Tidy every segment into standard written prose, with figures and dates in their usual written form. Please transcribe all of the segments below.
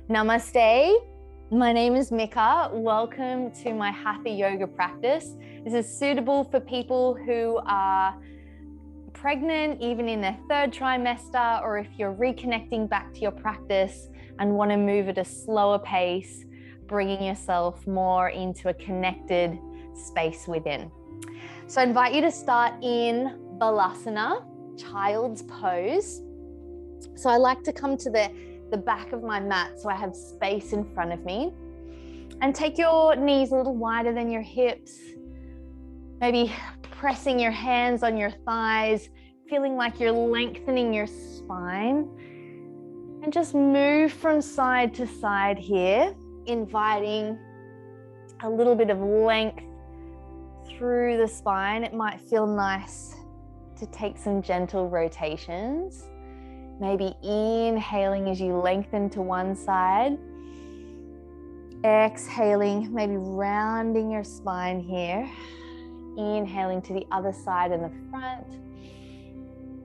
Namaste. My name is Mika. Welcome to my Hatha yoga practice. This is suitable for people who are pregnant, even in their third trimester, or if you're reconnecting back to your practice and want to move at a slower pace, bringing yourself more into a connected space within. So I invite you to start in Balasana, child's pose. So I like to come to the back of my mat so I have space in front of me, and take your knees a little wider than your hips, maybe pressing your hands on your thighs, feeling like you're lengthening your spine, and just move from side to side here, inviting a little bit of length through the spine. It might feel nice to take some gentle rotations. Maybe inhaling as you lengthen to one side. Exhaling, maybe rounding your spine here. Inhaling to the other side in the front.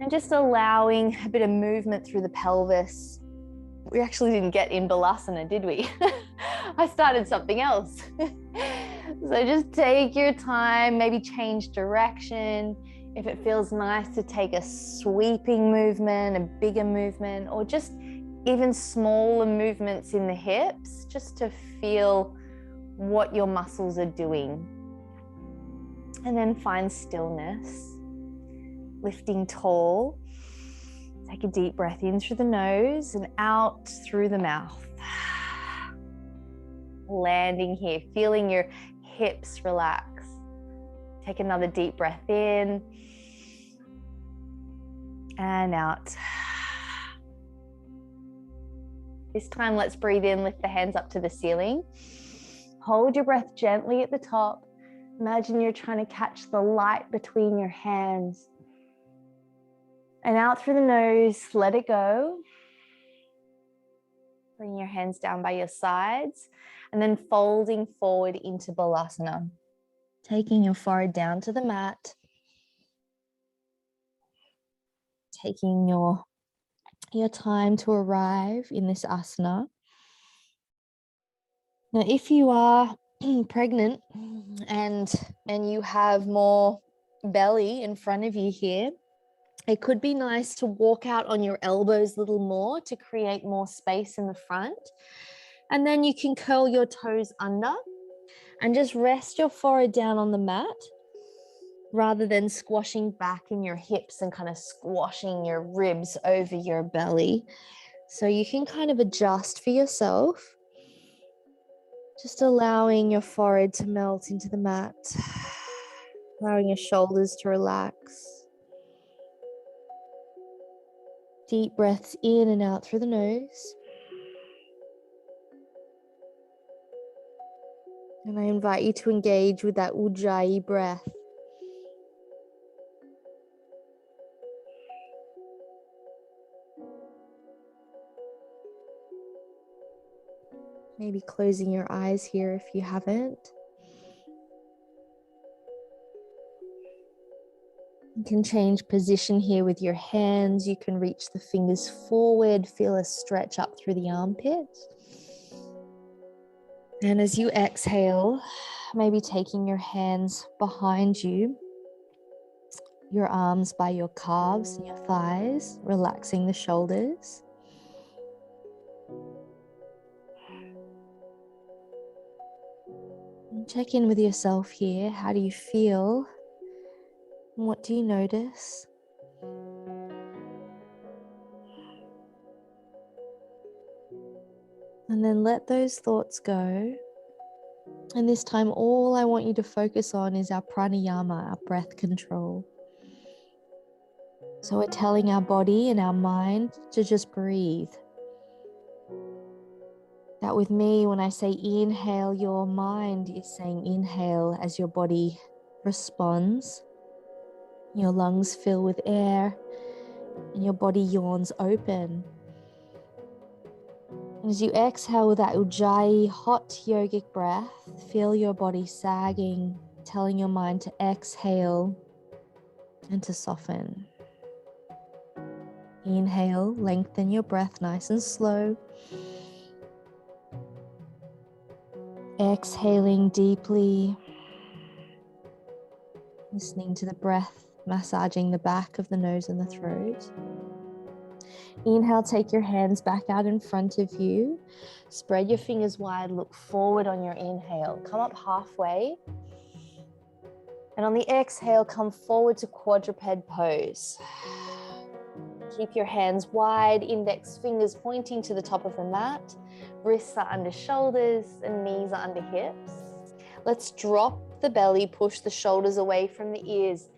And just allowing a bit of movement through the pelvis. We actually didn't get in Balasana, did we? I started something else. So just take your time, maybe change direction. If it feels nice to take a sweeping movement, a bigger movement, or just even smaller movements in the hips, just to feel what your muscles are doing. And then find stillness, lifting tall. Take a deep breath in through the nose and out through the mouth. Landing here, feeling your hips relax. Take another deep breath in and out. This time, let's breathe in, lift the hands up to the ceiling. Hold your breath gently at the top. Imagine you're trying to catch the light between your hands. And out through the nose, let it go. Bring your hands down by your sides, and then folding forward into Balasana. Taking your forehead down to the mat. Taking your time to arrive in this asana. Now, if you are pregnant and you have more belly in front of you here, it could be nice to walk out on your elbows a little more to create more space in the front. And then you can curl your toes under and just rest your forehead down on the mat rather than squashing back in your hips and kind of squashing your ribs over your belly. So you can kind of adjust for yourself, just allowing your forehead to melt into the mat, allowing your shoulders to relax. Deep breaths in and out through the nose. And I invite you to engage with that Ujjayi breath. Maybe closing your eyes here if you haven't. You can change position here with your hands. You can reach the fingers forward, feel a stretch up through the armpits. And as you exhale, maybe taking your hands behind you, your arms by your calves and your thighs, relaxing the shoulders. And check in with yourself here. How do you feel? What do you notice? And then let those thoughts go. And this time, all I want you to focus on is our pranayama, our breath control. So we're telling our body and our mind to just breathe. That with me, when I say inhale, your mind is saying inhale as your body responds. Your lungs fill with air and your body yawns open. And as you exhale with that Ujjayi hot yogic breath, feel your body sagging, telling your mind to exhale and to soften. Inhale, lengthen your breath nice and slow. Exhaling deeply, listening to the breath massaging the back of the nose and the throat. Inhale, take your hands back out in front of you. Spread your fingers wide, look forward on your inhale. Come up halfway. And on the exhale, come forward to quadruped pose. Keep your hands wide, index fingers pointing to the top of the mat. Wrists are under shoulders and knees are under hips. Let's drop the belly, push the shoulders away from the ears,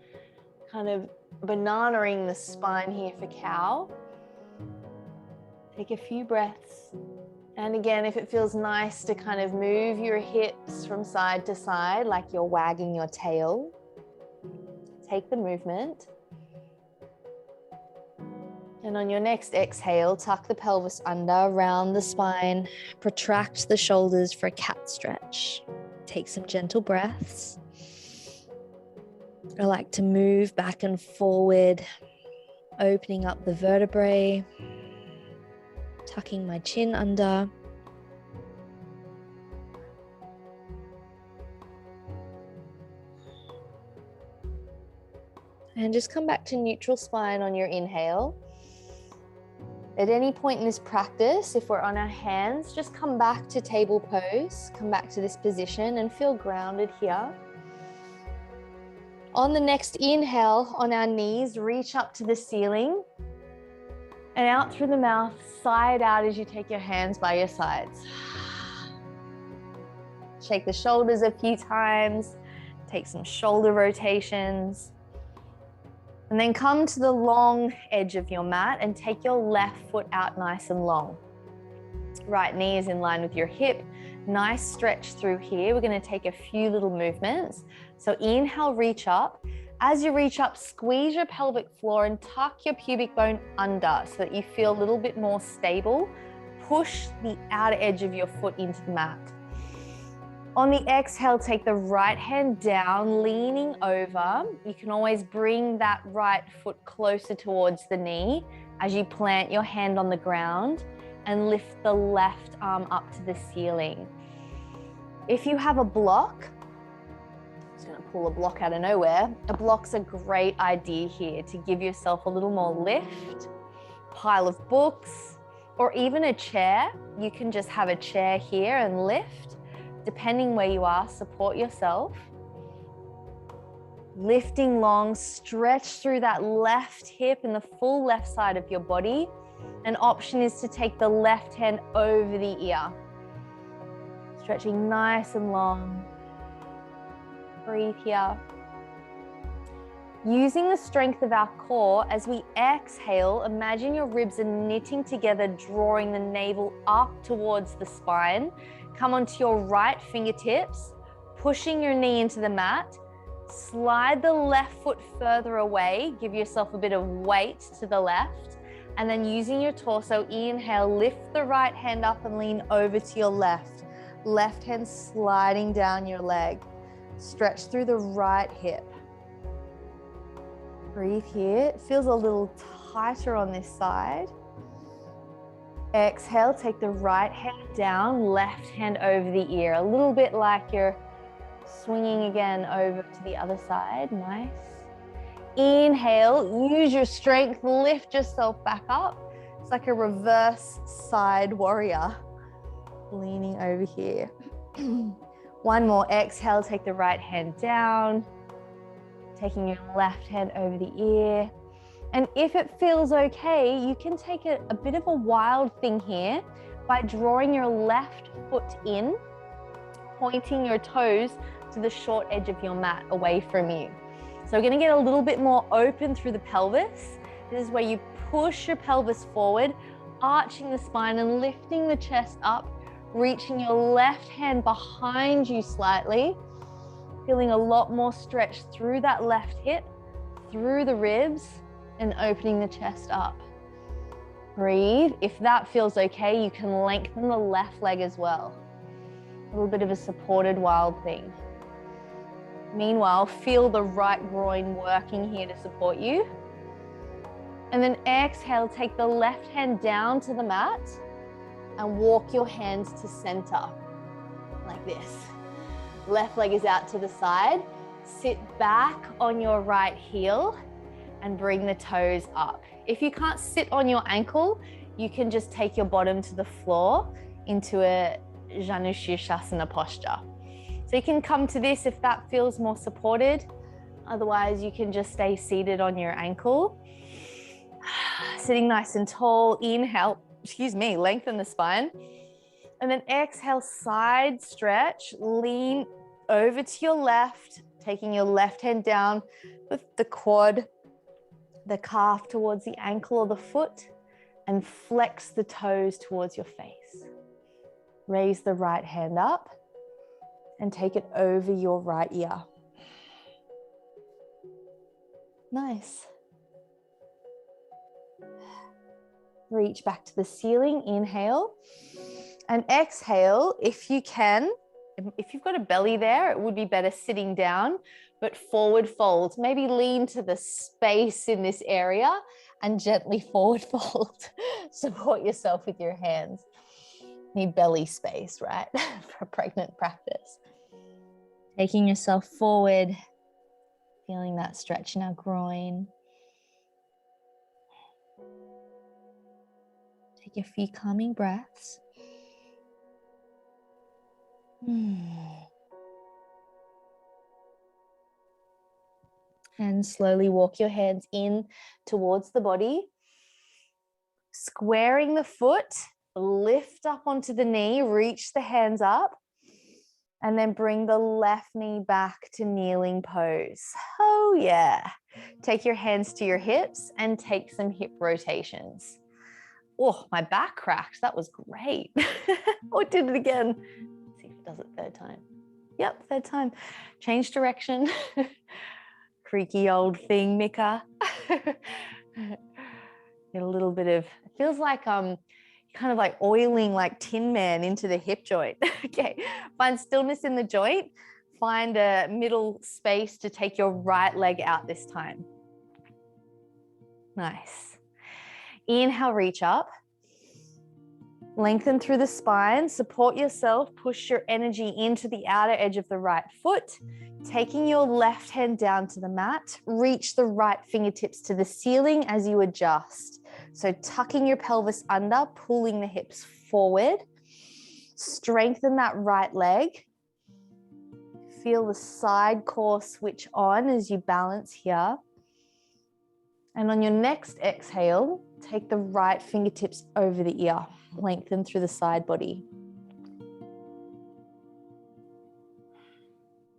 kind of bananaing the spine here for cow. Take a few breaths. And again, if it feels nice to kind of move your hips from side to side, like you're wagging your tail, take the movement. And on your next exhale, tuck the pelvis under, round the spine, protract the shoulders for a cat stretch. Take some gentle breaths. I like to move back and forward, opening up the vertebrae, tucking my chin under. And just come back to neutral spine on your inhale. At any point in this practice, if we're on our hands, just come back to table pose, come back to this position and feel grounded here. On the next inhale, on our knees, reach up to the ceiling and out through the mouth, side out as you take your hands by your sides. Shake the shoulders a few times, take some shoulder rotations. And then come to the long edge of your mat and take your left foot out nice and long. Right knee is in line with your hip. Nice stretch through here. We're going to take a few little movements. So inhale, reach up. As you reach up, squeeze your pelvic floor and tuck your pubic bone under so that you feel a little bit more stable. Push the outer edge of your foot into the mat. On the exhale, take the right hand down, leaning over. You can always bring that right foot closer towards the knee as you plant your hand on the ground and lift the left arm up to the ceiling. If you have a block, I'm just going to pull a block out of nowhere. A block's a great idea here to give yourself a little more lift, pile of books, or even a chair. You can just have a chair here and lift. Depending where you are, support yourself. Lifting long, stretch through that left hip and the full left side of your body. An option is to take the left hand over the ear. Stretching nice and long. Breathe here. Using the strength of our core, as we exhale, imagine your ribs are knitting together, drawing the navel up towards the spine. Come onto your right fingertips, pushing your knee into the mat. Slide the left foot further away. Give yourself a bit of weight to the left. And then using your torso, inhale, lift the right hand up and lean over to your left. Left hand sliding down your leg. Stretch through the right hip. Breathe here. It feels a little tighter on this side. Exhale, take the right hand down, left hand over the ear. A little bit like you're swinging again over to the other side. Nice. Inhale, use your strength, lift yourself back up. It's like a reverse side warrior. Leaning over here. One more. Exhale, take the right hand down, taking your left hand over the ear. And if it feels okay, you can take a bit of a wild thing here by drawing your left foot in, pointing your toes to the short edge of your mat away from you. So we're going to get a little bit more open through the pelvis. This is where you push your pelvis forward, arching the spine and lifting the chest up, reaching your left hand behind you slightly, feeling a lot more stretch through that left hip, through the ribs, and opening the chest up. Breathe. If that feels okay, you can lengthen the left leg as well. A little bit of a supported wild thing. Meanwhile, feel the right groin working here to support you. And then exhale, take the left hand down to the mat and walk your hands to center. like this. Left leg is out to the side. Sit back on your right heel and bring the toes up. If you can't sit on your ankle, you can just take your bottom to the floor into a Janu Shirshasana posture. So you can come to this if that feels more supported. Otherwise, you can just stay seated on your ankle. Sitting nice and tall. Inhale, lengthen the spine. And then exhale, side stretch. Lean over to your left, taking your left hand down with the quad, the calf towards the ankle or the foot, and flex the toes towards your face. Raise the right hand up and take it over your right ear. Nice. Reach back to the ceiling, inhale, and exhale. If you can, if you've got a belly there, it would be better sitting down, but forward fold. Maybe lean to the space in this area and gently forward fold. Support yourself with your hands. Need belly space, right? For pregnant practice. Taking yourself forward, feeling that stretch in our groin. Take a few calming breaths. And slowly walk your hands in towards the body. Squaring the foot, lift up onto the knee, reach the hands up, and then bring the left knee back to kneeling pose. Oh yeah. Take your hands to your hips and take some hip rotations. Oh, my back cracked. That was great. Oh, I did it again. Let's see if it does it third time. Yep, third time. Change direction. Creaky old thing, Mika. Get a little bit of, it feels like kind of like oiling like Tin Man into the hip joint. Okay, find stillness in the joint. Find a middle space to take your right leg out this time. Nice. Inhale, reach up. Lengthen through the spine, support yourself, push your energy into the outer edge of the right foot, taking your left hand down to the mat, reach the right fingertips to the ceiling as you adjust. So tucking your pelvis under, pulling the hips forward, strengthen that right leg. Feel the side core switch on as you balance here. And on your next exhale, take the right fingertips over the ear. Lengthen through the side body.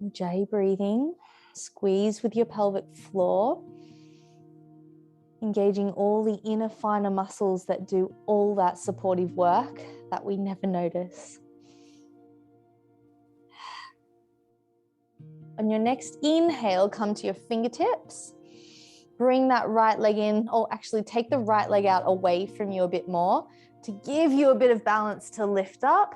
Ujjayi breathing. Squeeze with your pelvic floor. Engaging all the inner finer muscles that do all that supportive work that we never notice. On your next inhale, come to your fingertips. Bring that right leg in, or actually take the right leg out away from you a bit more to give you a bit of balance to lift up.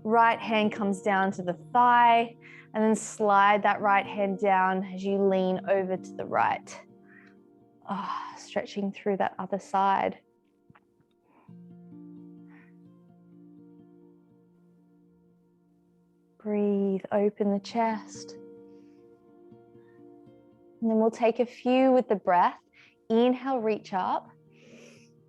Right hand comes down to the thigh, and then slide that right hand down as you lean over to the right. Stretching through that other side. Breathe, open the chest. And then we'll take a few with the breath. Inhale, reach up.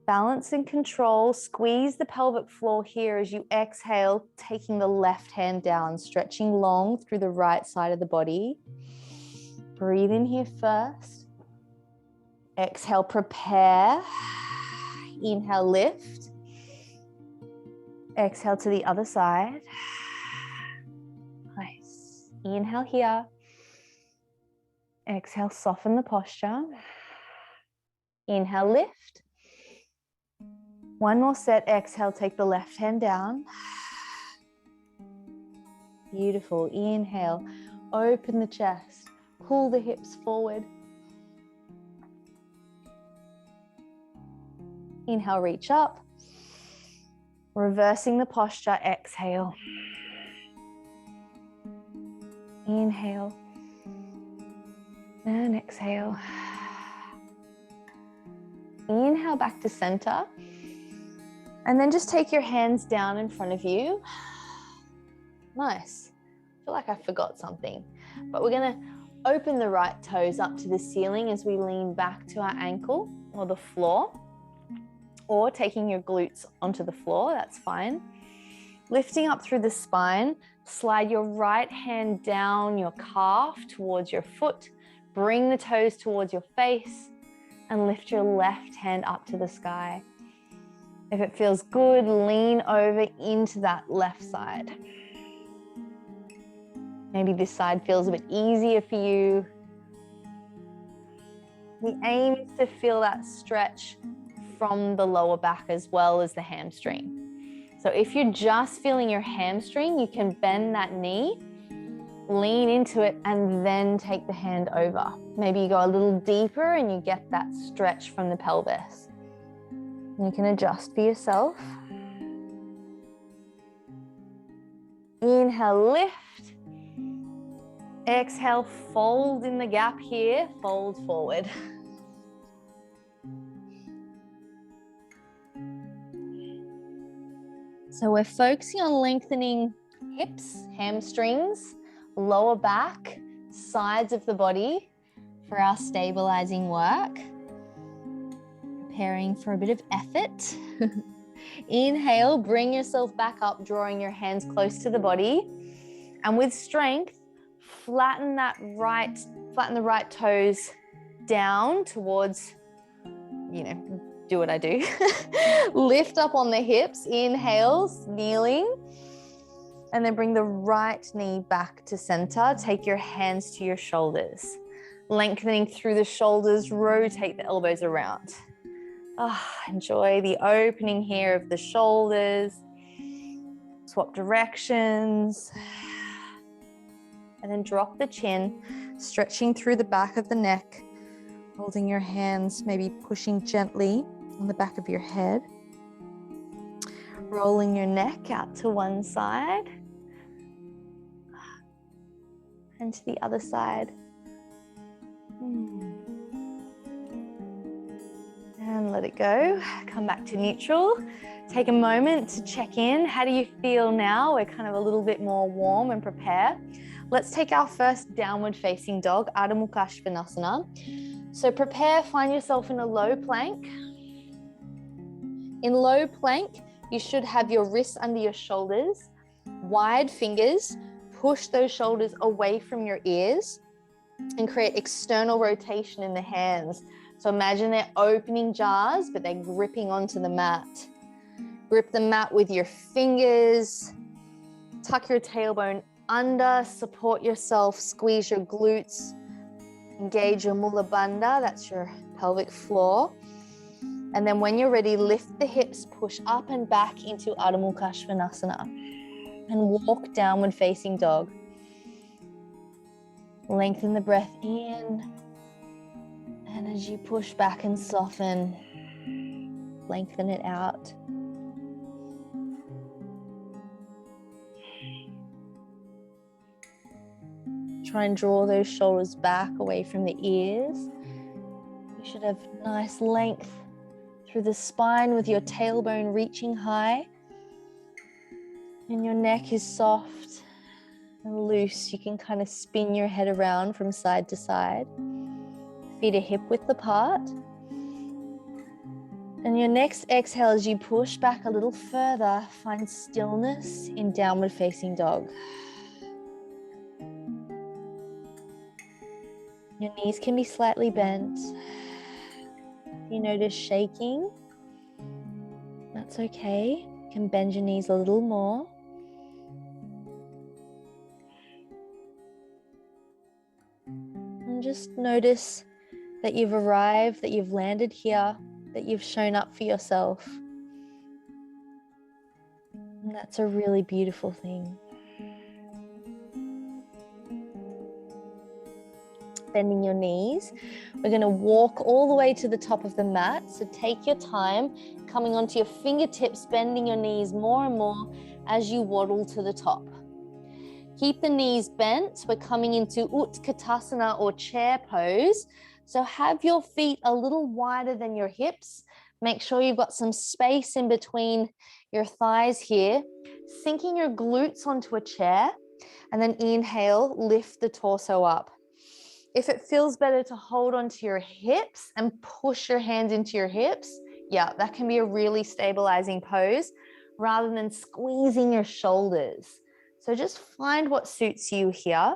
Balance and control. Squeeze the pelvic floor here as you exhale, taking the left hand down, stretching long through the right side of the body. Breathe in here first. Exhale, prepare. Inhale, lift. Exhale to the other side. Nice. Inhale here. Exhale, soften the posture. Inhale, lift. One more set. Exhale, take the left hand down. Beautiful. Inhale, open the chest. Pull the hips forward. Inhale, reach up. Reversing the posture. Exhale. Inhale. And exhale. Inhale back to center. And then just take your hands down in front of you. Nice. I feel like I forgot something, but we're gonna open the right toes up to the ceiling as we lean back to our ankle or the floor, or taking your glutes onto the floor, that's fine. Lifting up through the spine, slide your right hand down your calf towards your foot, bring the toes towards your face, and lift your left hand up to the sky. If it feels good, lean over into that left side. Maybe this side feels a bit easier for you. The aim is to feel that stretch from the lower back as well as the hamstring. So if you're just feeling your hamstring, you can bend that knee, lean into it, and then take the hand over. Maybe you go a little deeper and you get that stretch from the pelvis. You can adjust for yourself. Inhale, lift. Exhale, fold in the gap here, fold forward. So we're focusing on lengthening hips, hamstrings, lower back, sides of the body for our stabilizing work. Preparing for a bit of effort. Inhale, bring yourself back up, drawing your hands close to the body. And with strength, flatten the right toes down towards, do what I do. Lift up on the hips, inhale, kneeling. And then bring the right knee back to center. Take your hands to your shoulders. Lengthening through the shoulders, rotate the elbows around. Enjoy the opening here of the shoulders. Swap directions. And then drop the chin, stretching through the back of the neck, holding your hands, maybe pushing gently on the back of your head. Rolling your neck out to one side and to the other side. And let it go. Come back to neutral. Take a moment to check in. How do you feel now? We're kind of a little bit more warm and prepared. Let's take our first downward facing dog, Adho Mukha Svanasana. So prepare, find yourself in a low plank. In low plank, you should have your wrists under your shoulders, wide fingers, push those shoulders away from your ears and create external rotation in the hands. So imagine they're opening jars, but they're gripping onto the mat. Grip the mat with your fingers, tuck your tailbone under, support yourself, squeeze your glutes, engage your mula bandha, that's your pelvic floor. And then when you're ready, lift the hips, push up and back into Adho Mukha Svanasana and walk downward facing dog. Lengthen the breath in, and as you push back and soften, lengthen it out. Try and draw those shoulders back away from the ears. You should have nice length through the spine with your tailbone reaching high. And your neck is soft and loose. You can kind of spin your head around from side to side. Feet are hip width apart. And your next exhale, as you push back a little further, find stillness in downward facing dog. Your knees can be slightly bent. If you notice shaking, that's okay. You can bend your knees a little more. And just notice that you've arrived, that you've landed here, that you've shown up for yourself. And that's a really beautiful thing. Bending your knees. We're going to walk all the way to the top of the mat. So take your time, coming onto your fingertips, bending your knees more and more as you waddle to the top. Keep the knees bent. We're coming into Utkatasana or chair pose. So have your feet a little wider than your hips. Make sure you've got some space in between your thighs here. sinking your glutes onto a chair, and then inhale, lift the torso up. If it feels better to hold onto your hips and push your hands into your hips, yeah, that can be a really stabilizing pose rather than squeezing your shoulders. So just find what suits you here.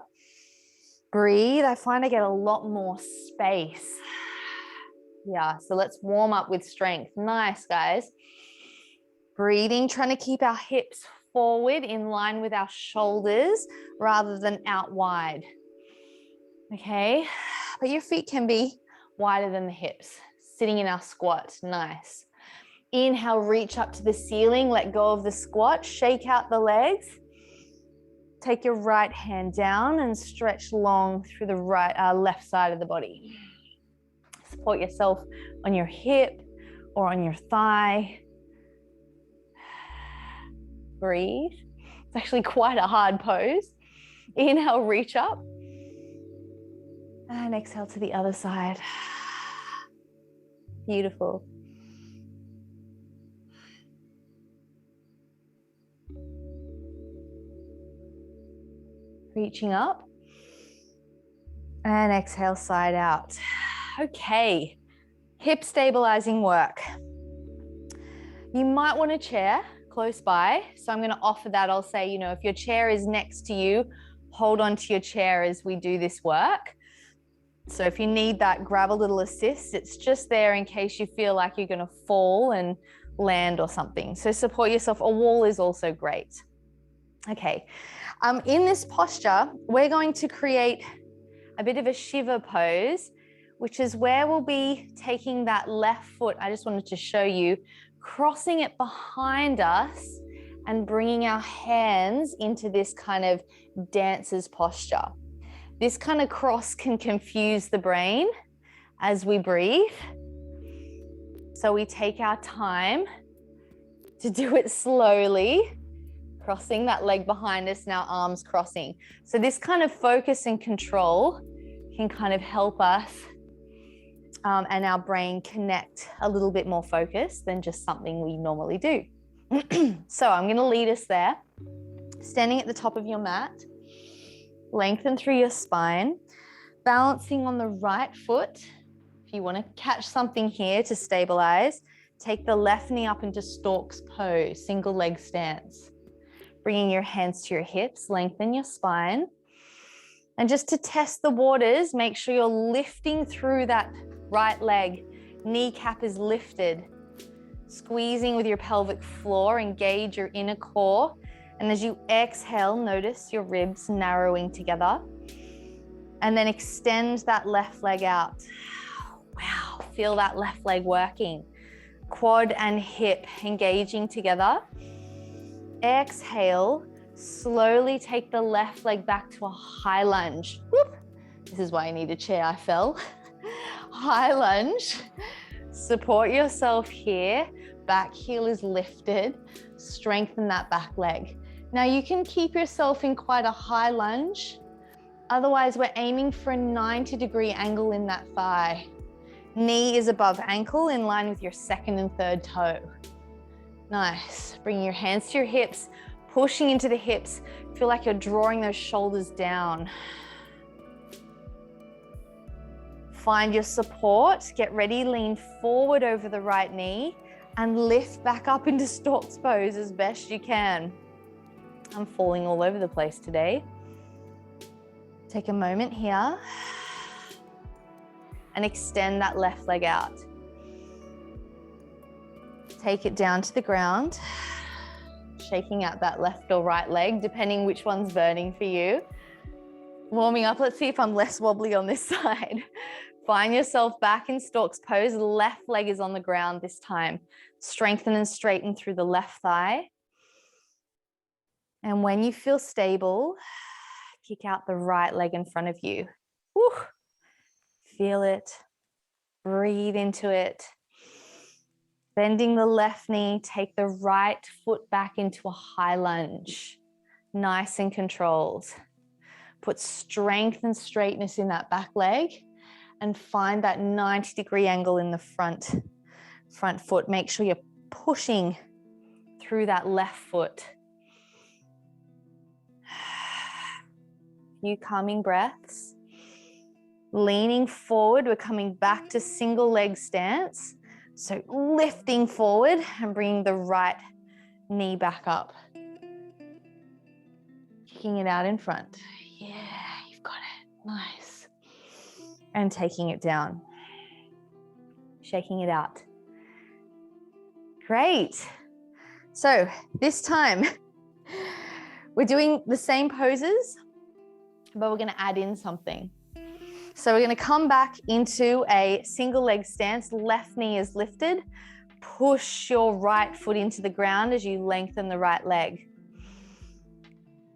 Breathe. I find I get a lot more space. Yeah, so let's warm up with strength. Nice, guys. Breathing, trying to keep our hips forward in line with our shoulders rather than out wide. Okay, but your feet can be wider than the hips, sitting in our squat. Nice. Inhale, reach up to the ceiling, let go of the squat, shake out the legs. Take your right hand down and stretch long through the left side of the body. Support yourself on your hip or on your thigh. Breathe. It's actually quite a hard pose. Inhale, reach up. And exhale to the other side. Beautiful. Reaching up. And exhale, side out. Okay, hip stabilizing work. You might want a chair close by. So I'm going to offer that. I'll say, if your chair is next to you, hold on to your chair as we do this work. So if you need that, grab a little assist. It's just there in case you feel like you're going to fall and land or something. So support yourself. A wall is also great. Okay. In this posture, we're going to create a bit of a Shiva pose, which is where we'll be taking that left foot. I just wanted to show you, crossing it behind us and bringing our hands into this kind of dancer's posture. This kind of cross can confuse the brain as we breathe. So we take our time to do it slowly, crossing that leg behind us and our arms crossing. So this kind of focus and control can kind of help us and our brain connect a little bit more focused than just something we normally do. So I'm going to lead us there. Standing at the top of your mat, lengthen through your spine, balancing on the right foot. If you want to catch something here to stabilize, take the left knee up into stork's pose, single leg stance. Bringing your hands to your hips, lengthen your spine. And just to test the waters, make sure you're lifting through that right leg. Kneecap is lifted. Squeezing with your pelvic floor, engage your inner core. And as you exhale, notice your ribs narrowing together. And then extend that left leg out. Wow, feel that left leg working. Quad and hip engaging together. Exhale, slowly take the left leg back to a high lunge. Whoop. This is why I need a chair, I fell. High lunge. Support yourself here. Back heel is lifted. Strengthen that back leg. Now you can keep yourself in quite a high lunge. Otherwise, we're aiming for a 90-degree angle in that thigh. Knee is above ankle in line with your second and third toe. Nice. Bringing your hands to your hips, pushing into the hips. Feel like you're drawing those shoulders down. Find your support. Get ready, lean forward over the right knee and lift back up into stork's pose as best you can. I'm falling all over the place today. Take a moment here and extend that left leg out. Take it down to the ground, shaking out that left or right leg, depending which one's burning for you. Warming up, let's see if I'm less wobbly on this side. Find yourself back in stork's pose. Left leg is on the ground this time. Strengthen and straighten through the left thigh. And when you feel stable, kick out the right leg in front of you. Woo. Feel it. Breathe into it. Bending the left knee, take the right foot back into a high lunge. Nice and controlled. Put strength and straightness in that back leg and find that 90-degree angle in the front foot. Make sure you're pushing through that left foot. Few calming breaths. Leaning forward, we're coming back to single leg stance. So lifting forward and bringing the right knee back up. Kicking it out in front. Yeah, you've got it. Nice. And taking it down. Shaking it out. Great. So this time we're doing the same poses, but we're going to add in something. So we're going to come back into a single leg stance. Left knee is lifted. Push your right foot into the ground as you lengthen the right leg.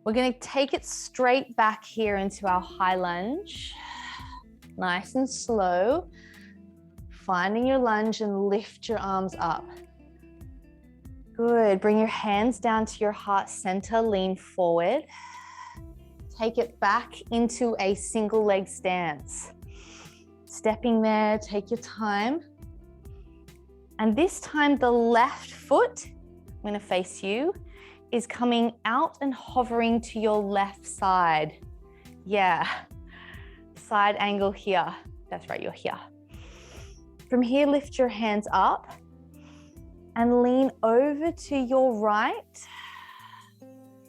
We're going to take it straight back here into our high lunge. Nice and slow. Finding your lunge and lift your arms up. Good. Bring your hands down to your heart center. Lean forward. Take it back into a single leg stance. Stepping there, take your time. And this time the left foot, I'm going to face you, is coming out and hovering to your left side. Yeah. Side angle here. That's right, you're here. From here, lift your hands up and lean over to your right.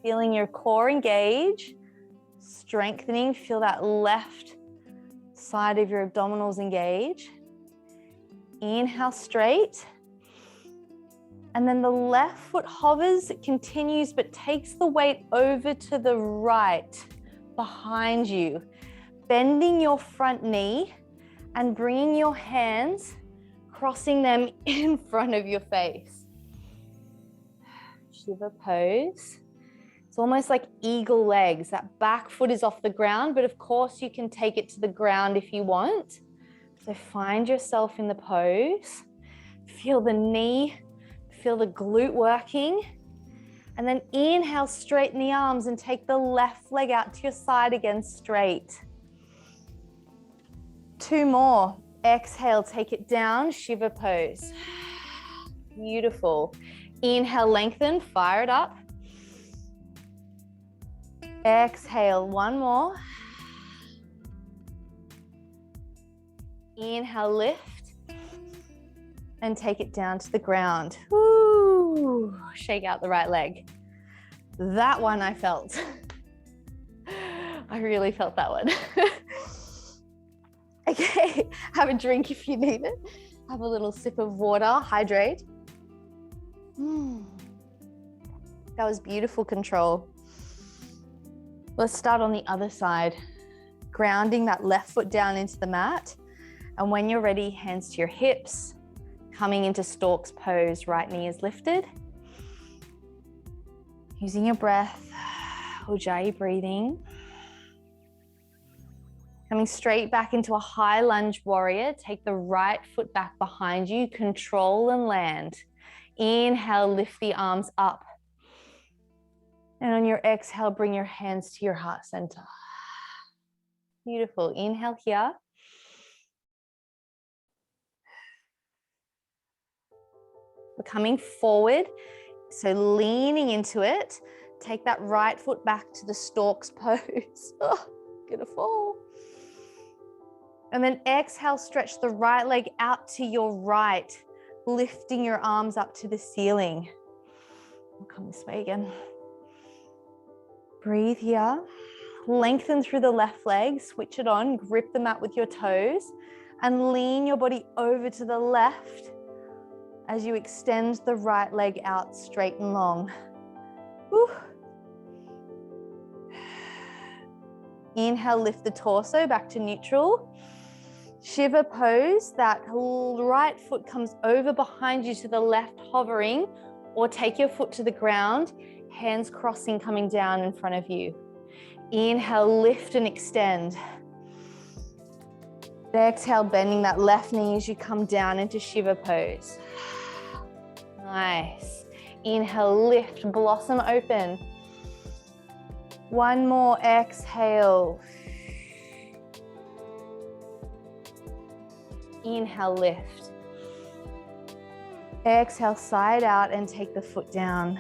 Feeling your core engage. Strengthening, feel that left side of your abdominals engage. Inhale straight. And then the left foot hovers, it continues, but takes the weight over to the right, behind you. Bending your front knee and bringing your hands, crossing them in front of your face. Shiva pose. It's almost like eagle legs. That back foot is off the ground, but of course you can take it to the ground if you want. So find yourself in the pose. Feel the knee, feel the glute working. And then inhale, straighten the arms and take the left leg out to your side again, straight. 2 more. Exhale, take it down, Shiva pose. Beautiful. Inhale, lengthen, fire it up. Exhale, 1 more. Inhale, lift. And take it down to the ground. Woo. Shake out the right leg. That one I felt. I really felt that one. Okay, have a drink if you need it. Have a little sip of water, hydrate. That was beautiful control. Let's start on the other side. Grounding that left foot down into the mat. And when you're ready, hands to your hips. Coming into stork's pose, right knee is lifted. Using your breath, Ujjayi breathing. Coming straight back into a high lunge warrior. Take the right foot back behind you. Control and land. Inhale, lift the arms up. And on your exhale, bring your hands to your heart center. Beautiful. Inhale here. We're coming forward. So leaning into it. Take that right foot back to the stork's pose. Oh, gonna fall. And then exhale, stretch the right leg out to your right, lifting your arms up to the ceiling. I'll come this way again. Breathe here. Lengthen through the left leg, switch it on, grip the mat with your toes, and lean your body over to the left as you extend the right leg out straight and long. Whew. Inhale, lift the torso back to neutral. Shiva pose, that right foot comes over behind you to the left, hovering, or take your foot to the ground, hands crossing, coming down in front of you. Inhale, lift and extend. Exhale, bending that left knee as you come down into Shiva pose. Nice. Inhale, lift, blossom open. 1 more, exhale. Inhale, lift. Exhale, side out and take the foot down.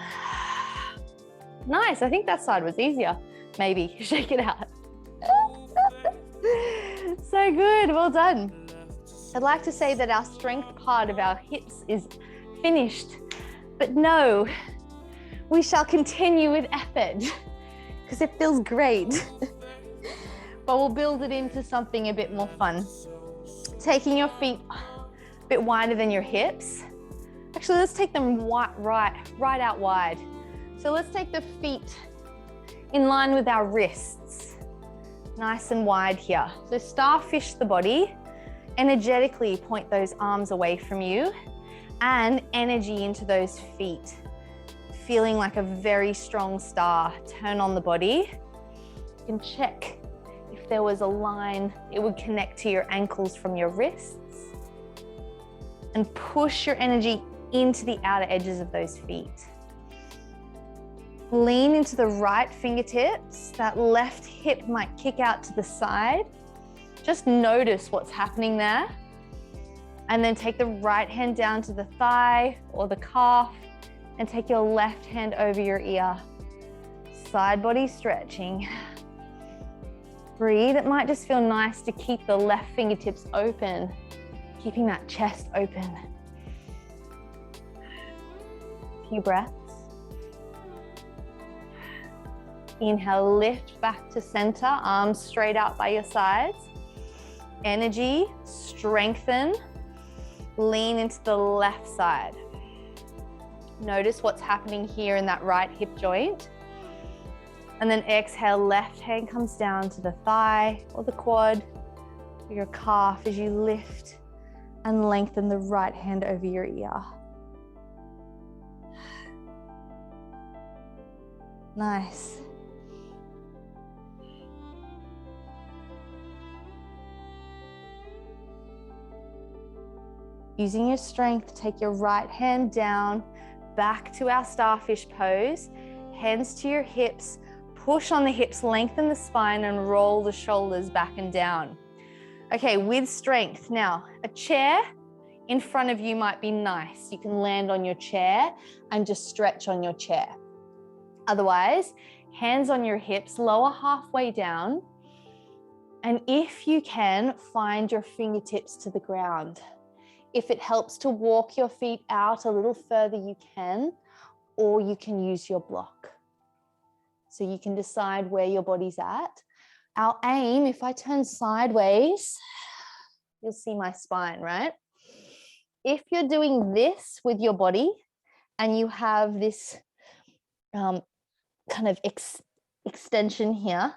Nice, I think that side was easier. Maybe, shake it out. So good, well done. I'd like to say that our strength part of our hips is finished, but no, we shall continue with effort because it feels great. But we'll build it into something a bit more fun. Taking your feet a bit wider than your hips. Actually, let's take them right out wide. So let's take the feet in line with our wrists. Nice and wide here. So starfish the body. Energetically point those arms away from you and energy into those feet. Feeling like a very strong star. Turn on the body. You can check if there was a line, it would connect to your ankles from your wrists. And push your energy into the outer edges of those feet. Lean into the right fingertips. That left hip might kick out to the side. Just notice what's happening there. And then take the right hand down to the thigh or the calf and take your left hand over your ear. Side body stretching. Breathe. It might just feel nice to keep the left fingertips open, keeping that chest open. A few breaths. Inhale, lift back to center, arms straight out by your sides. Energy, strengthen, lean into the left side. Notice what's happening here in that right hip joint. And then exhale, left hand comes down to the thigh or the quad or your calf as you lift and lengthen the right hand over your ear. Nice. Using your strength, take your right hand down, back to our starfish pose, hands to your hips, push on the hips, lengthen the spine and roll the shoulders back and down. Okay, with strength. Now, a chair in front of you might be nice. You can land on your chair and just stretch on your chair. Otherwise, hands on your hips, lower halfway down. And if you can, find your fingertips to the ground. If it helps to walk your feet out a little further, you can, or you can use your block. So you can decide where your body's at. Our aim, if I turn sideways, you'll see my spine, right? If you're doing this with your body and you have this kind of extension here,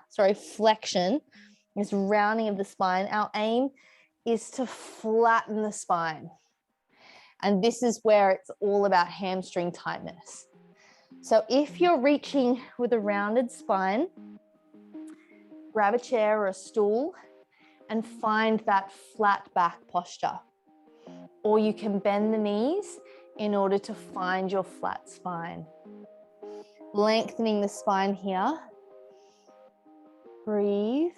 flexion, this rounding of the spine, our aim is to flatten the spine. And this is where it's all about hamstring tightness. So if you're reaching with a rounded spine, grab a chair or a stool and find that flat back posture. Or you can bend the knees in order to find your flat spine. Lengthening the spine here. Breathe.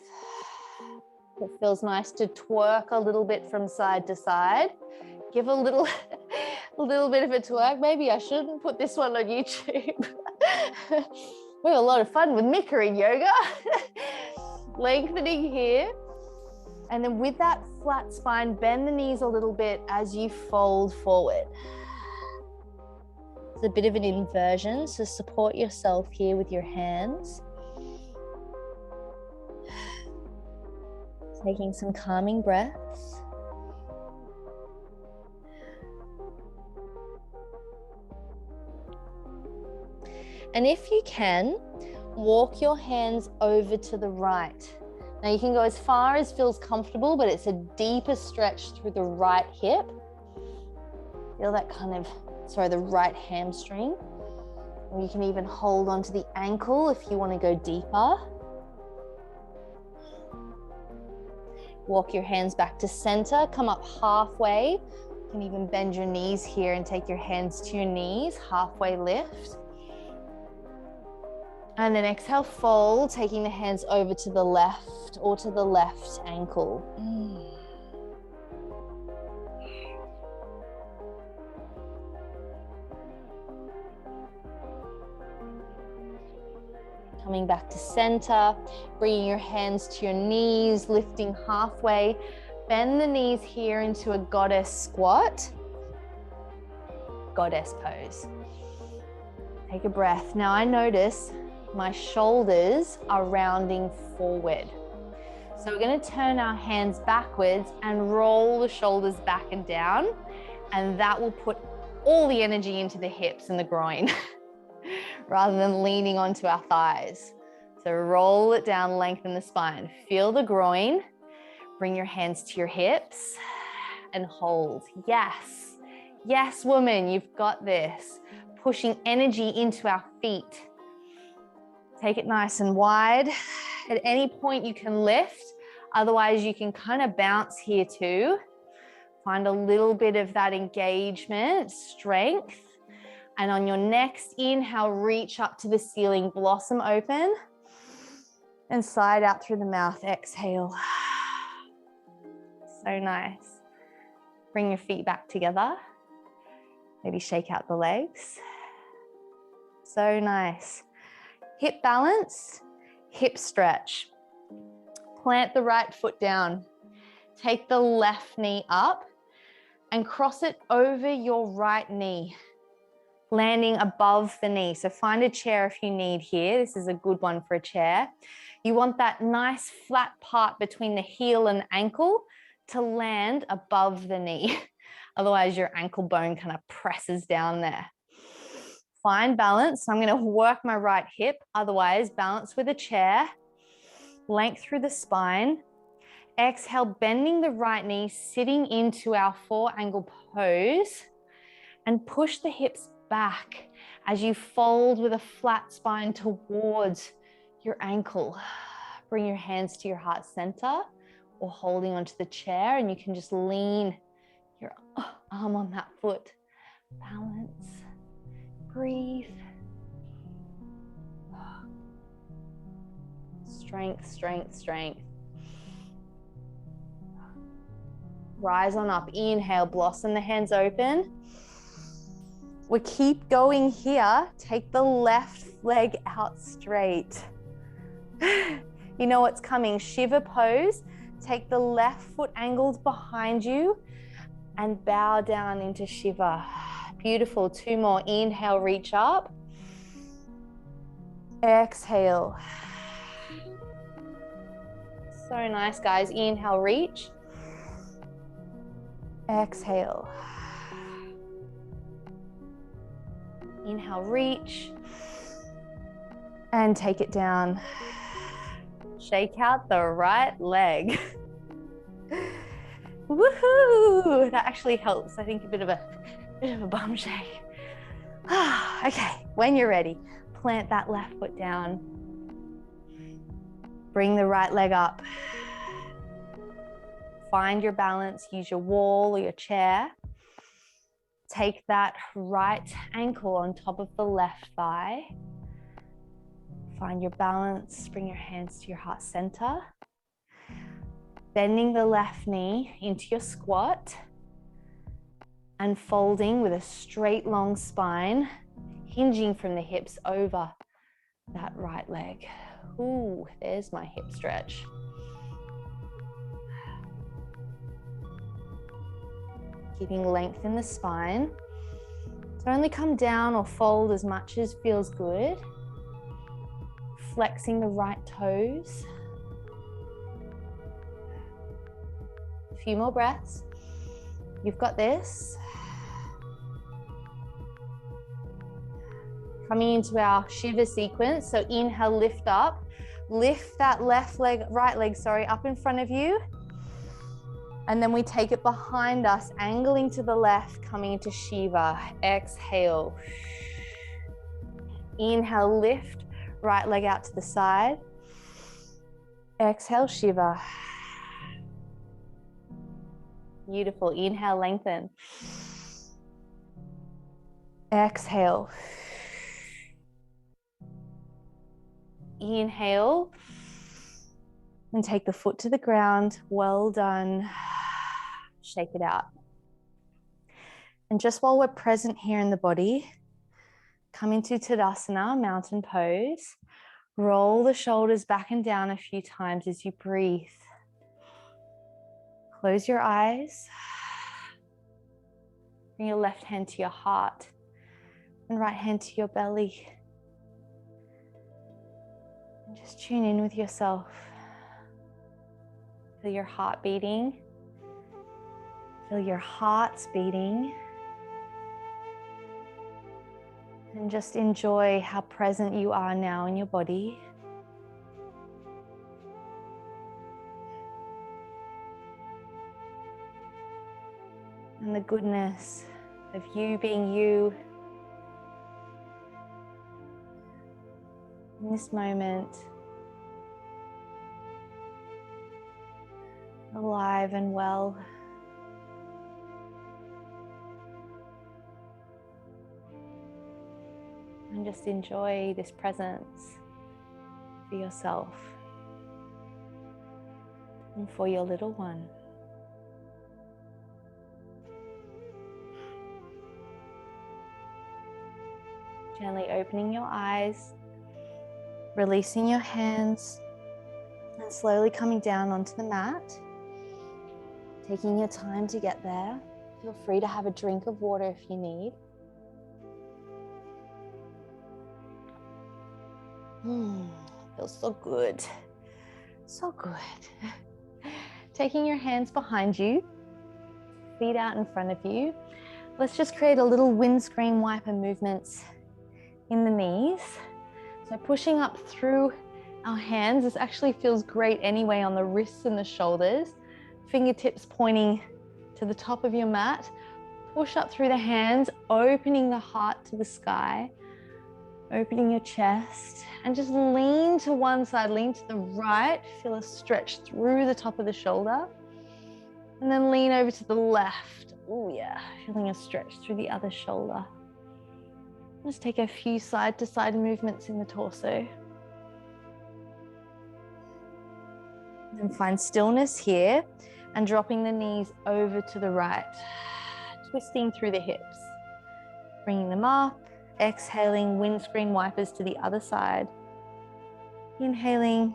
It feels nice to twerk a little bit from side to side. Give a little bit of a twerk. Maybe I shouldn't put this one on YouTube. We have a lot of fun with Mika in yoga. Lengthening here. And then with that flat spine, bend the knees a little bit as you fold forward. It's a bit of an inversion, so support yourself here with your hands. Taking some calming breaths. And if you can, walk your hands over to the right. Now you can go as far as feels comfortable, but it's a deeper stretch through the right hip. Feel that the right hamstring. Or you can even hold onto the ankle if you want to go deeper. Walk your hands back to center, come up halfway. You can even bend your knees here and take your hands to your knees, halfway lift. And then exhale, fold, taking the hands over to the left or to the left ankle. Coming back to center, bringing your hands to your knees, lifting halfway. Bend the knees here into a goddess squat, goddess pose. Take a breath. Now I notice my shoulders are rounding forward. So we're going to turn our hands backwards and roll the shoulders back and down, and that will put all the energy into the hips and the groin rather than leaning onto our thighs. So roll it down, lengthen the spine. Feel the groin. Bring your hands to your hips and hold. Yes. Yes, woman, you've got this. Pushing energy into our feet. Take it nice and wide. At any point you can lift. Otherwise you can kind of bounce here too. Find a little bit of that engagement, strength. And on your next inhale, reach up to the ceiling, blossom open and sigh out through the mouth. Exhale. So nice. Bring your feet back together. Maybe shake out the legs. So nice. Hip balance, hip stretch. Plant the right foot down. Take the left knee up and cross it over your right knee, landing above the knee. So find a chair if you need here. This is a good one for a chair. You want that nice flat part between the heel and ankle to land above the knee. Otherwise your ankle bone kind of presses down there. Find balance. So I'm going to work my right hip. Otherwise, balance with a chair. Length through the spine. Exhale, bending the right knee, sitting into our four angle pose, and push the hips back as you fold with a flat spine towards your ankle. Bring your hands to your heart center or holding onto the chair, and you can just lean your arm on that foot. Balance. Breathe. Strength, strength, strength. Rise on up. Inhale, blossom the hands open. We keep going here. Take the left leg out straight. You know what's coming. Shiva pose. Take the left foot angled behind you and bow down into Shiva. Beautiful. Two more. Inhale, reach up. Exhale. So nice, guys. Inhale, reach. Exhale. Inhale, reach. And take it down. Shake out the right leg. Woohoo! That actually helps. I think a bit of a bum shake. Okay, when you're ready, plant that left foot down. Bring the right leg up. Find your balance, use your wall or your chair. Take that right ankle on top of the left thigh. Find your balance, bring your hands to your heart center. Bending the left knee into your squat and folding with a straight long spine, hinging from the hips over that right leg. Ooh, there's my hip stretch. Keeping length in the spine. So only come down or fold as much as feels good. Flexing the right toes. A few more breaths. You've got this. Coming into our Shiva sequence. So inhale, lift up. Lift that right leg, up in front of you. And then we take it behind us, angling to the left, coming into Shiva. Exhale. Inhale, lift. Right leg out to the side. Exhale, Shiva. Beautiful. Inhale, lengthen. Exhale. Inhale. And take the foot to the ground. Well done. Shake it out. And just while we're present here in the body, come into Tadasana, mountain pose. Roll the shoulders back and down a few times as you breathe. Close your eyes. Bring your left hand to your heart and right hand to your belly. And just tune in with yourself. Feel your heart beating. Feel your hearts beating. And just enjoy how present you are now in your body. And the goodness of you being you in this moment. Alive and well. And just enjoy this presence for yourself and for your little one. Gently opening your eyes, releasing your hands, and slowly coming down onto the mat. Taking your time to get there. Feel free to have a drink of water if you need. Feels so good. So good. Taking your hands behind you, feet out in front of you. Let's just create a little windscreen wiper movements in the knees. So pushing up through our hands. This actually feels great anyway on the wrists and the shoulders. Fingertips pointing to the top of your mat. Push up through the hands, opening the heart to the sky. Opening your chest and just lean to one side, lean to the right. Feel a stretch through the top of the shoulder. And then lean over to the left. Oh yeah, feeling a stretch through the other shoulder. Just take a few side to side movements in the torso. And find stillness here and dropping the knees over to the right. Twisting through the hips. Bringing them up. Exhaling, windscreen wipers to the other side. Inhaling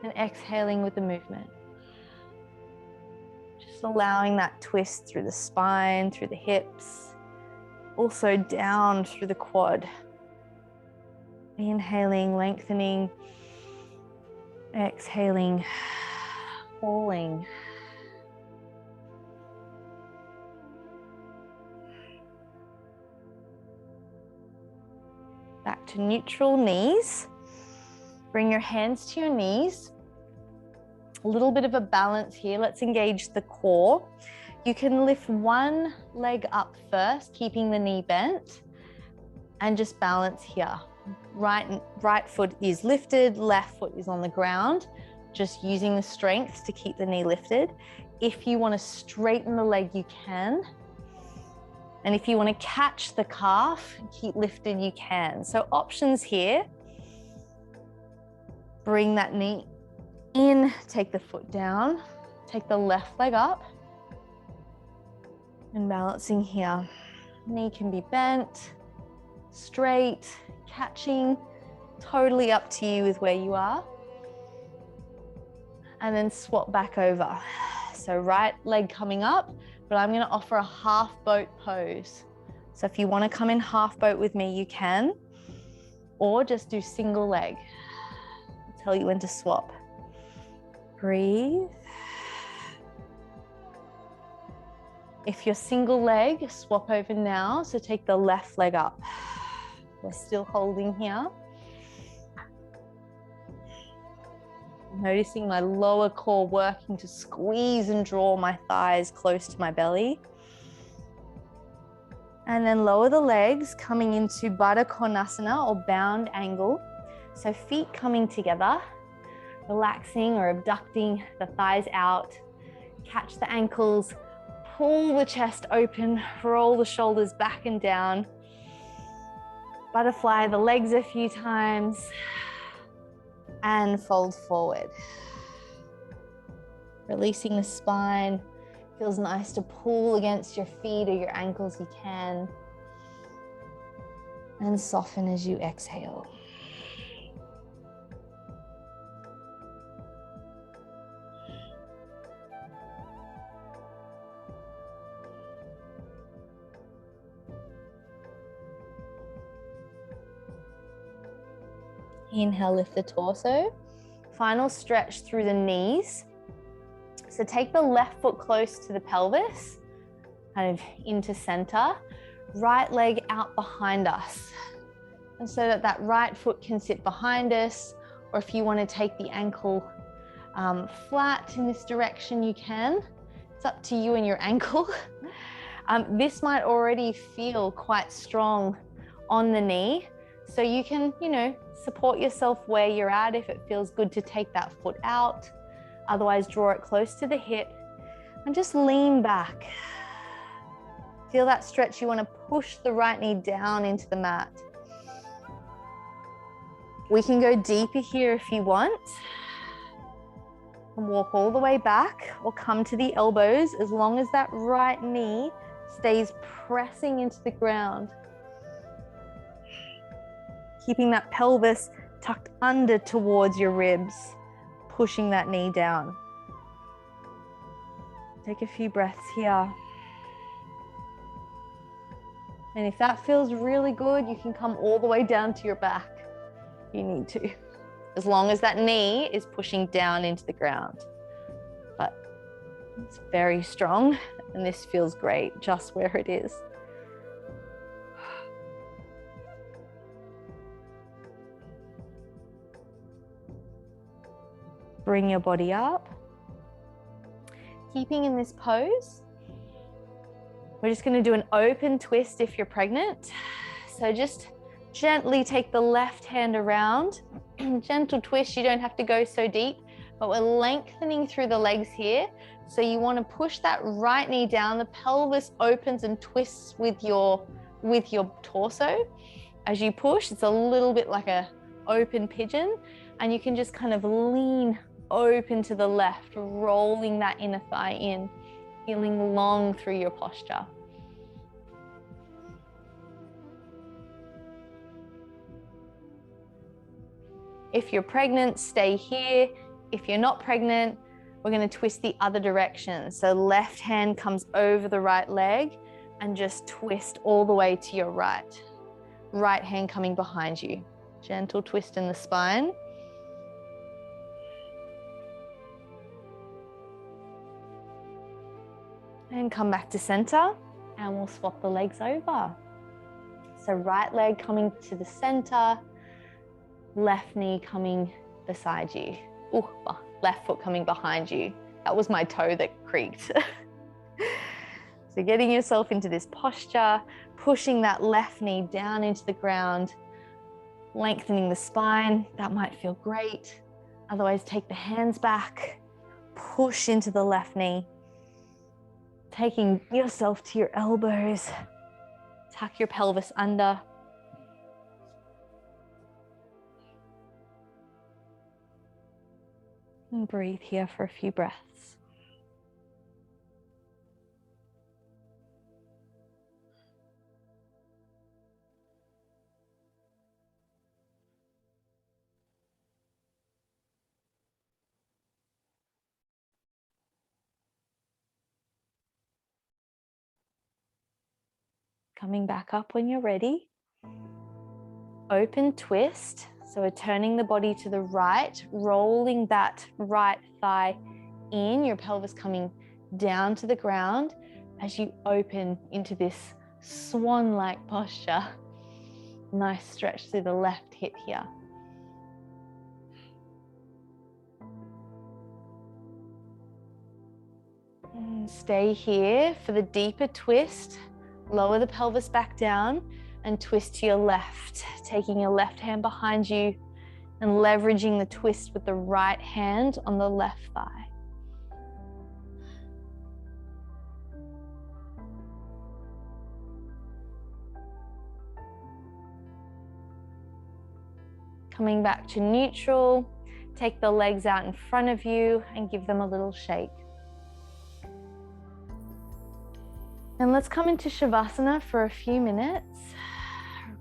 and exhaling with the movement. Just allowing that twist through the spine, through the hips. Also down through the quad. Inhaling, lengthening. Exhaling, falling. Back to neutral knees. Bring your hands to your knees. A little bit of a balance here. Let's engage the core. You can lift one leg up first, keeping the knee bent, and just balance here. Right foot is lifted, left foot is on the ground, just using the strength to keep the knee lifted. If you want to straighten the leg, you can. And if you want to catch the calf, keep lifted, you can. So options here. Bring that knee in, take the foot down, take the left leg up, and balancing here. Knee can be bent, straight, catching, totally up to you with where you are. And then swap back over. So right leg coming up, but I'm going to offer a half boat pose. So if you want to come in half boat with me, you can, or just do single leg. I'll tell you when to swap. Breathe. If you're single leg, swap over now. So take the left leg up. We're still holding here. Noticing my lower core working to squeeze and draw my thighs close to my belly. And then lower the legs, coming into Baddha Konasana or bound angle. So feet coming together, relaxing or abducting the thighs out. Catch the ankles, pull the chest open, roll the shoulders back and down. Butterfly the legs a few times. And fold forward. Releasing the spine. Feels nice to pull against your feet or your ankles, you can. And soften as you exhale. Inhale, lift the torso. Final stretch through the knees. So take the left foot close to the pelvis, kind of into center. Right leg out behind us. And so that that right foot can sit behind us, or if you want to take the ankle flat in this direction, you can. It's up to you and your ankle. This might already feel quite strong on the knee. So you can, support yourself where you're at if it feels good to take that foot out. Otherwise, draw it close to the hip and just lean back. Feel that stretch. You want to push the right knee down into the mat. We can go deeper here if you want. And walk all the way back or come to the elbows as long as that right knee stays pressing into the ground. Keeping that pelvis tucked under towards your ribs, pushing that knee down. Take a few breaths here. And if that feels really good, you can come all the way down to your back if you need to, as long as that knee is pushing down into the ground. But it's very strong, and this feels great just where it is. Bring your body up. Keeping in this pose, we're just going to do an open twist if you're pregnant. So just gently take the left hand around. Gentle twist, you don't have to go so deep, but we're lengthening through the legs here. So you want to push that right knee down. The pelvis opens and twists with your torso. As you push, it's a little bit like a open pigeon, and you can just kind of lean open to the left, rolling that inner thigh in, feeling long through your posture. If you're pregnant, stay here. If you're not pregnant, we're going to twist the other direction. So left hand comes over the right leg and just twist all the way to your right. Right hand coming behind you. Gentle twist in the spine. And come back to center, and we'll swap the legs over. So right leg coming to the center, left knee coming beside you. Ooh, left foot coming behind you. That was my toe that creaked. So getting yourself into this posture, pushing that left knee down into the ground, lengthening the spine. That might feel great. Otherwise, take the hands back, push into the left knee. Taking yourself to your elbows, tuck your pelvis under. And breathe here for a few breaths. Coming back up when you're ready. Open twist. So we're turning the body to the right, rolling that right thigh in, your pelvis coming down to the ground as you open into this swan-like posture. Nice stretch through the left hip here. And stay here for the deeper twist. Lower the pelvis back down and twist to your left, taking your left hand behind you and leveraging the twist with the right hand on the left thigh. Coming back to neutral, take the legs out in front of you and give them a little shake. And let's come into Shavasana for a few minutes,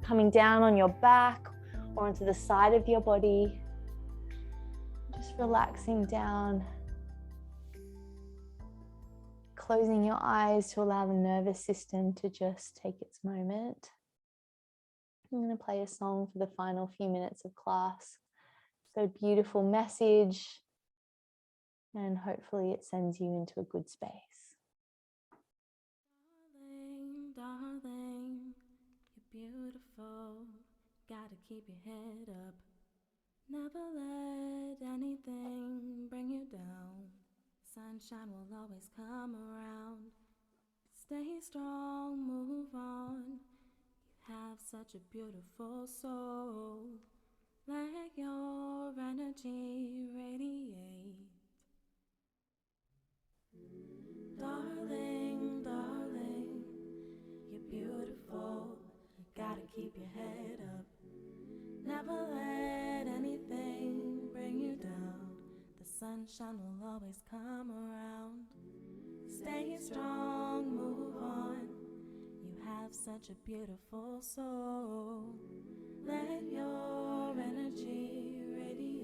coming down on your back or onto the side of your body, just relaxing down, closing your eyes to allow the nervous system to just take its moment. I'm going to play a song for the final few minutes of class. got a beautiful message, and hopefully it sends you into a good space. Darling, darling, you're beautiful. Gotta keep your head up. Never let anything bring you down. Sunshine will always come around. Stay strong, move on. You have such a beautiful soul. Let your energy radiate. Darling, darling, you're beautiful. You gotta keep your head up. Never let anything bring you down. The sunshine will always come around. Stay strong, move on. You have such a beautiful soul. Let your energy radiate.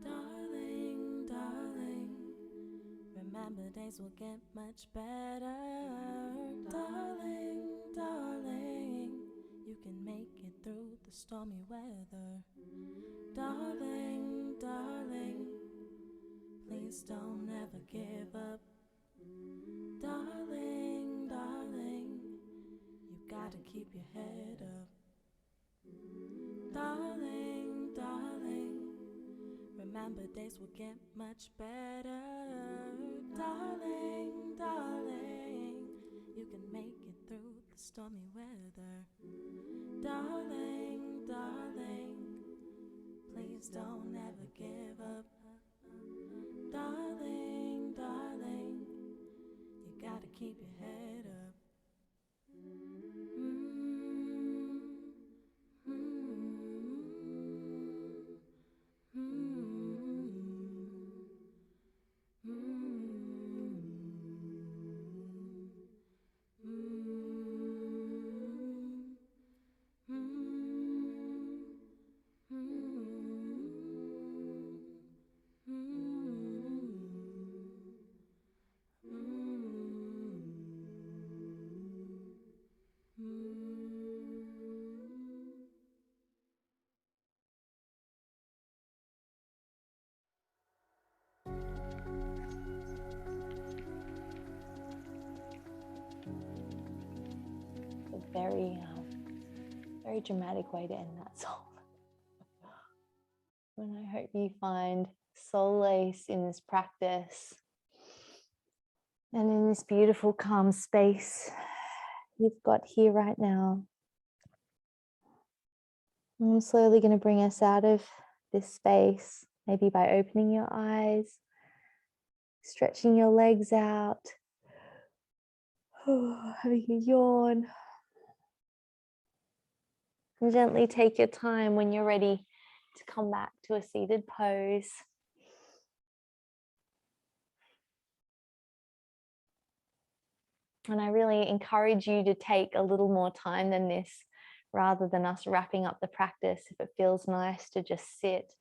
Darling, darling, remember days will get much better. Darling, darling, you can make it through the stormy weather. Darling, darling, please don't ever give up. Darling, darling, you gotta keep your head up. Darling, darling, remember days will get much better. Darling, darling, you can make it through the stormy weather. Darling, darling, please don't ever give up. Darling, darling, you gotta keep your head up. A very dramatic way to end that song. And I hope you find solace in this practice and in this beautiful, calm space you've got here right now. I'm slowly going to bring us out of this space, maybe by opening your eyes, stretching your legs out, having a yawn. And gently take your time when you're ready to come back to a seated pose. And I really encourage you to take a little more time than this, rather than us wrapping up the practice. If it feels nice to just sit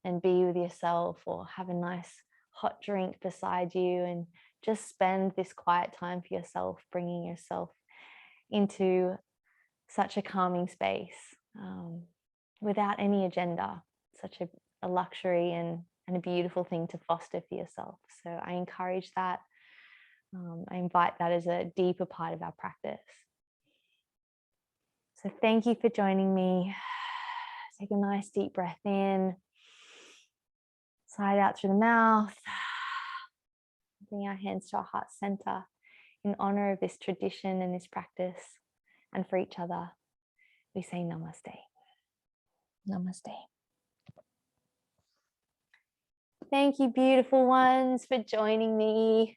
and be with yourself, or have a nice hot drink beside you and just spend this quiet time for yourself, bringing yourself into such a calming space without any agenda. Such a luxury and a beautiful thing to foster for yourself. So I encourage that. I invite that as a deeper part of our practice. So thank you for joining me. Take a nice deep breath in, sigh it out through the mouth. Bring our hands to our heart center in honor of this tradition and this practice, and for each other. We say namaste. Namaste. Thank you, beautiful ones, for joining me.